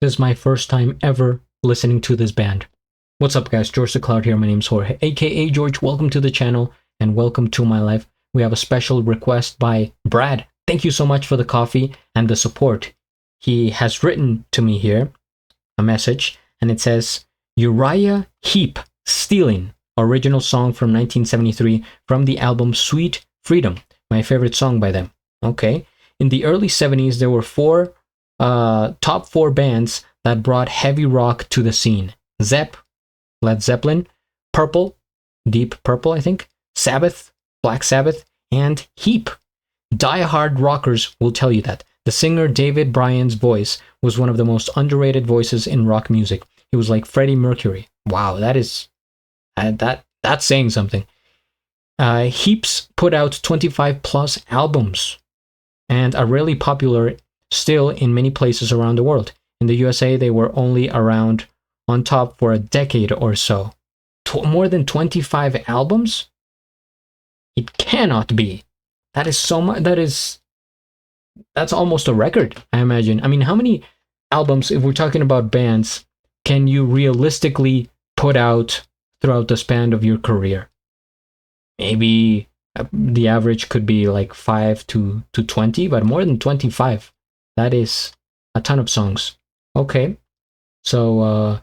This is my first time ever listening to this band. What's up, guys? GeorgeTheCloud here. My name's Jorge, aka George. Welcome to the channel and welcome to my life. We have a special request by Brad. Thank you so much for the coffee and the support. He has written to me here a message, and it says, Uriah Heep, Stealin, original song from 1973 from the album Sweet Freedom, my favorite song by them. Okay. In the early 70s, there were top four bands that brought heavy rock to the scene. Led Zeppelin, Purple, Deep Purple, I think, Sabbath, Black Sabbath, and Heap. Die-hard rockers will tell you that. The singer David Bryan's voice was one of the most underrated voices in rock music. He was like Freddie Mercury. Wow, that's saying something. Heaps put out 25 plus albums and are really popular still in many places around the world. In the USA, they were only around on top for a decade or so. More than 25 albums? It cannot be. That is so much. That's almost a record, I imagine. I mean, how many albums, if we're talking about bands, can you realistically put out throughout the span of your career? Maybe the average could be like 5 to 20, but more than 25. That is a ton of songs. Okay, so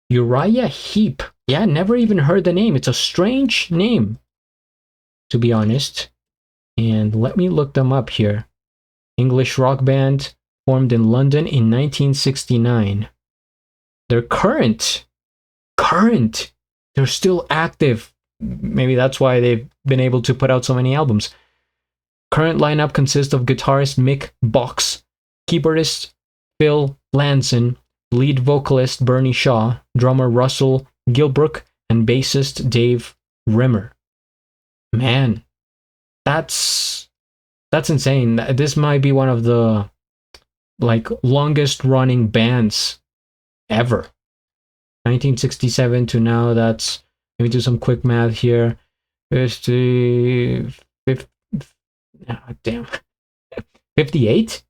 Uriah Heep. Yeah, never even heard the name. It's a strange name, to be honest. And let me look them up here. English rock band formed in London in 1969. They're current. They're still active. Maybe that's why they've been able to put out so many albums. Current lineup consists of guitarist Mick Box, keyboardist Phil Lanson, lead vocalist Bernie Shaw, drummer Russell Gilbrook, and bassist Dave Rimmer. Man, that's insane. This might be one of the longest running bands ever. 1967 to now, that's, let me do some quick math here. 58?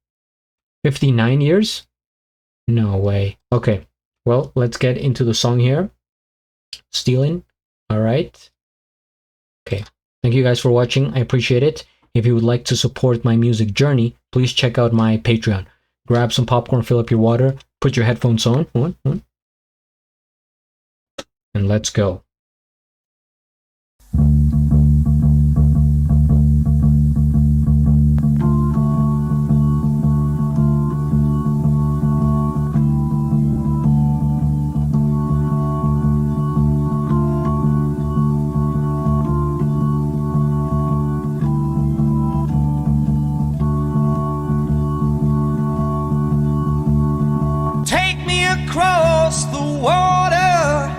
59 years? No way. Okay, well, let's get into the song here. Stealin'. All right. Okay, thank you guys for watching. I appreciate it. If you would like to support my music journey, please check out my Patreon. Grab some popcorn, fill up your water, put your headphones on, and let's go. Across the water,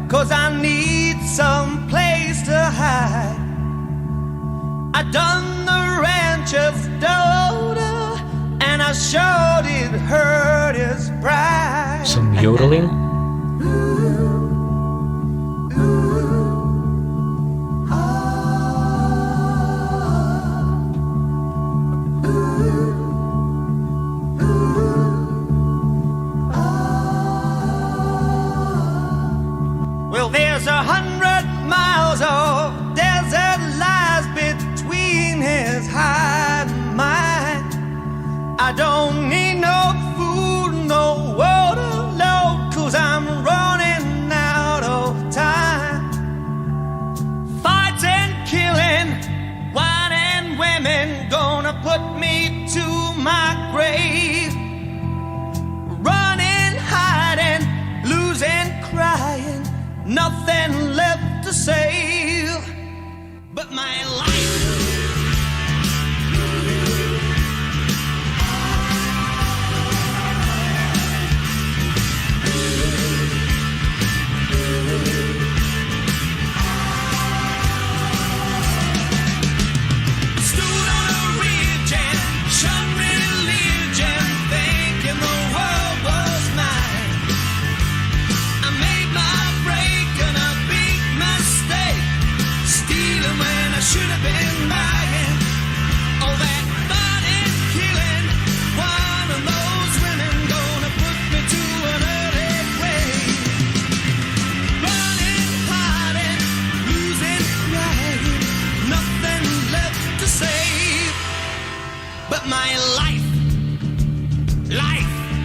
'cause I need some place to hide. I done the ranch of daughter, and I sure did hurt his pride. Some yodeling. There's 100 miles of desert lies between his hide and mine. I don't need no food, no water, no, 'cause I'm running out of time. Fighting, killing, wine and women, gonna put me to my grave. Running, hiding, losing, crying, nothing left to save but my life. Stood on a ridge and shunned religion, thinking the world was mine. I made my break and I beat my mistake, stealing when I should have been.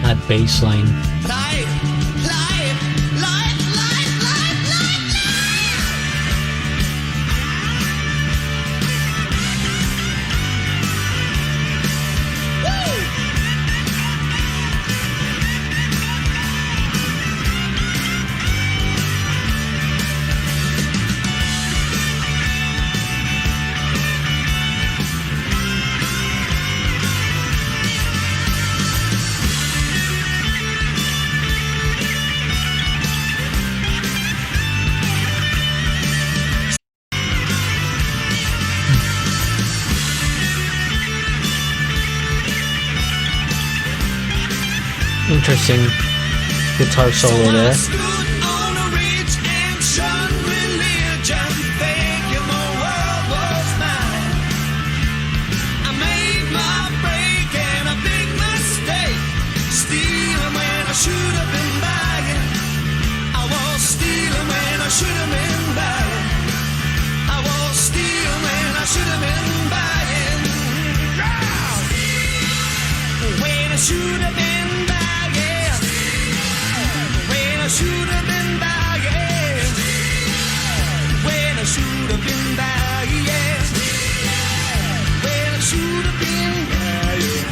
that bass line. Life, life, life, life, life, life, Interesting guitar solo there. Should have been bagging. I was stealing when I should have been bagging. I was stealing when I should have been bagging. When I should have been bagging. When I should have been bagging. When I should have been bagging. When I should have been bagging.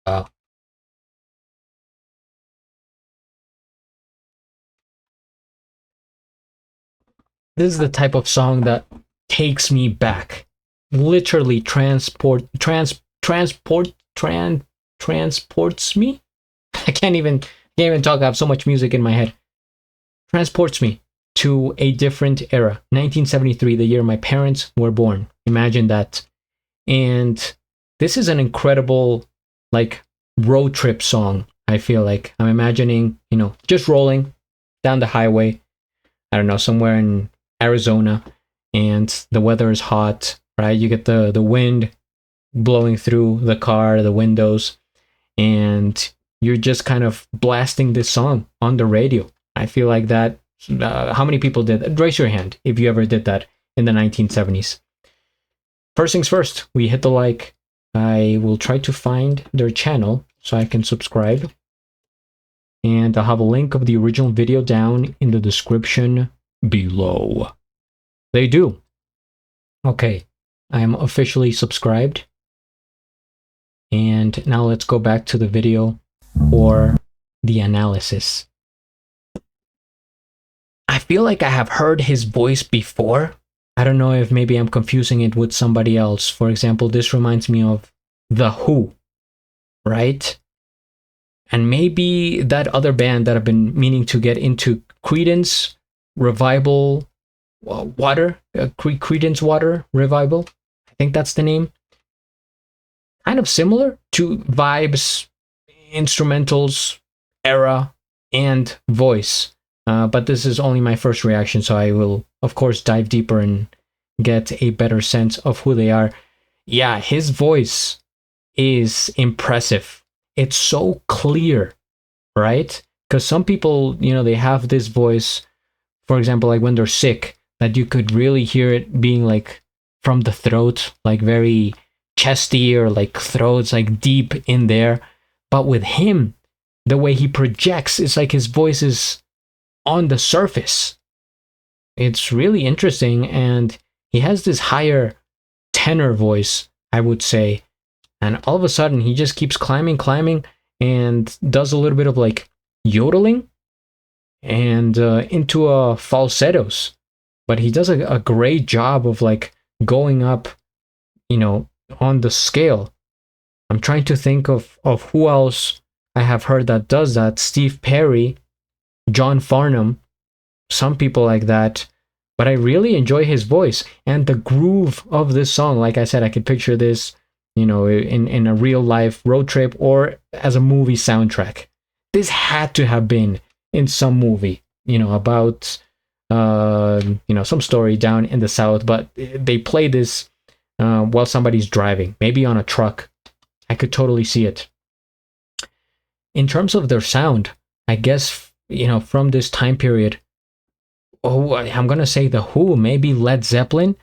Wow. This is the type of song that takes me back. Literally transports me. I can't even talk. I have so much music in my head. Transports me to a different era. 1973, the year my parents were born. Imagine that. And this is an incredible, like, road trip song. I feel like I'm imagining, just rolling down the highway. I don't know, somewhere in Arizona, and the weather is hot, right? You get the wind blowing through the car, the windows, and you're just kind of blasting this song on the radio. I feel like that. How many people did that? Raise your hand if you ever did that in the 1970s. First things first, we hit the like. I will try to find their channel so I can subscribe. And I'll have a link of the original video down in the description below. They do. Okay, I am officially subscribed. And now let's go back to the video for the analysis. I feel like I have heard his voice before. I don't know if maybe I'm confusing it with somebody else. For example, this reminds me of The Who, right? And maybe that other band that I've been meaning to get into, Creedence Revival Water, Creedence Water Revival. I think that's the name. Kind of similar to vibes, instrumentals, era, and voice. But this is only my first reaction, so I will, of course, dive deeper and get a better sense of who they are. Yeah, his voice is impressive. It's so clear, right? Because some people, they have this voice, for example, like when they're sick, that you could really hear it being like from the throat, like very chesty, or like throats like deep in there. But with him, the way he projects, it's like his voice is on the surface, It's really interesting, and he has this higher tenor voice, I would say. And all of a sudden, he just keeps climbing, and does a little bit of like yodeling and into falsettos. But he does a great job of like going up, on the scale. I'm trying to think of who else I have heard that does that. Steve Perry, John Farnham, some people like that. But I really enjoy his voice and the groove of this song. Like I said, I could picture this, in a real life road trip or as a movie soundtrack. This had to have been in some movie, about some story down in the South, but they play this while somebody's driving, maybe on a truck. I could totally see it. In terms of their sound, I guess, from this time period, I'm going to say The Who, maybe Led Zeppelin.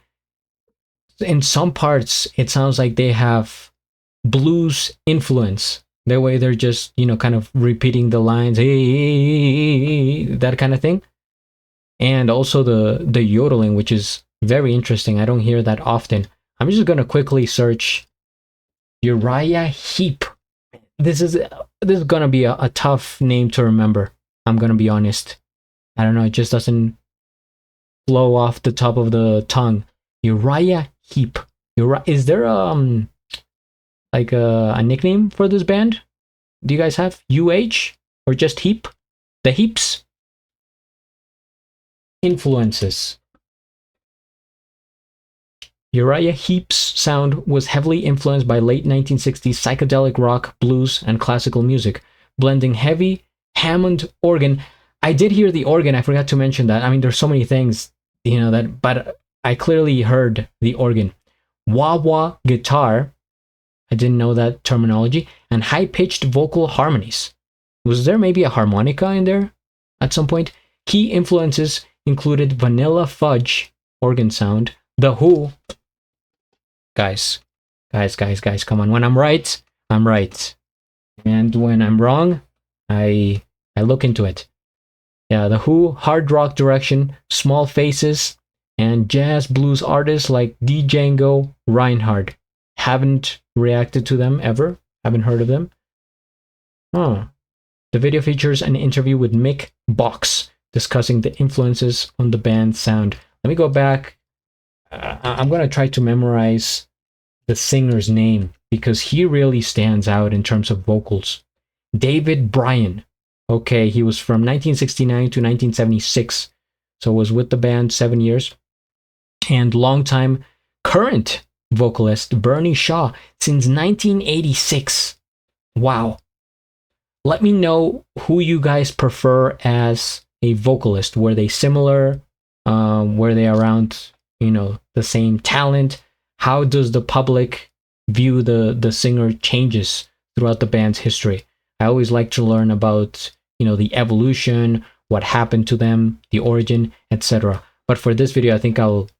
In some parts, it sounds like they have blues influence. That way they're just, kind of repeating the lines, hey, that kind of thing. And also the yodeling, which is very interesting. I don't hear that often. I'm just going to quickly search Uriah Heep. This is going to be a tough name to remember. I'm going to be honest. I don't know. It just doesn't flow off the top of the tongue. Uriah Heep. Is there like a nickname for this band? Do you guys have UH or just Heap? The Heaps. Influences. Uriah Heep's sound was heavily influenced by late 1960s psychedelic rock, blues, and classical music, blending heavy Hammond organ. I did hear the organ. I forgot to mention that. I mean, there's so many things, but I clearly heard the organ. Wah-wah guitar. I didn't know that terminology. And high-pitched vocal harmonies. Was there maybe a harmonica in there at some point? Key influences included Vanilla Fudge organ sound, The Who. Guys, come on. When I'm right, I'm right. And when I'm wrong, I look into it. Yeah, The Who, hard rock direction, Small Faces, and jazz blues artists like Django Reinhardt. Haven't reacted to them ever. Haven't heard of them. The video features an interview with Mick Box discussing the influences on the band's sound. Let me go back. I'm going to try to memorize the singer's name because he really stands out in terms of vocals. David Bryan. Okay, he was from 1969 to 1976, so was with the band 7 years. And longtime current vocalist Bernie Shaw since 1986. Wow. Let me know who you guys prefer as a vocalist. Were they similar? Were they around, the same talent? How does the public view the singer changes throughout the band's history? I always like to learn about, the evolution, what happened to them, the origin, etc. But for this video, I think I'll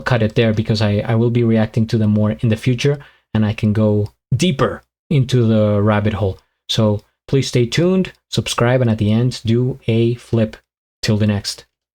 cut it there because I will be reacting to them more in the future and I can go deeper into the rabbit hole. So please stay tuned, subscribe, and at the end, do a flip. Till the next.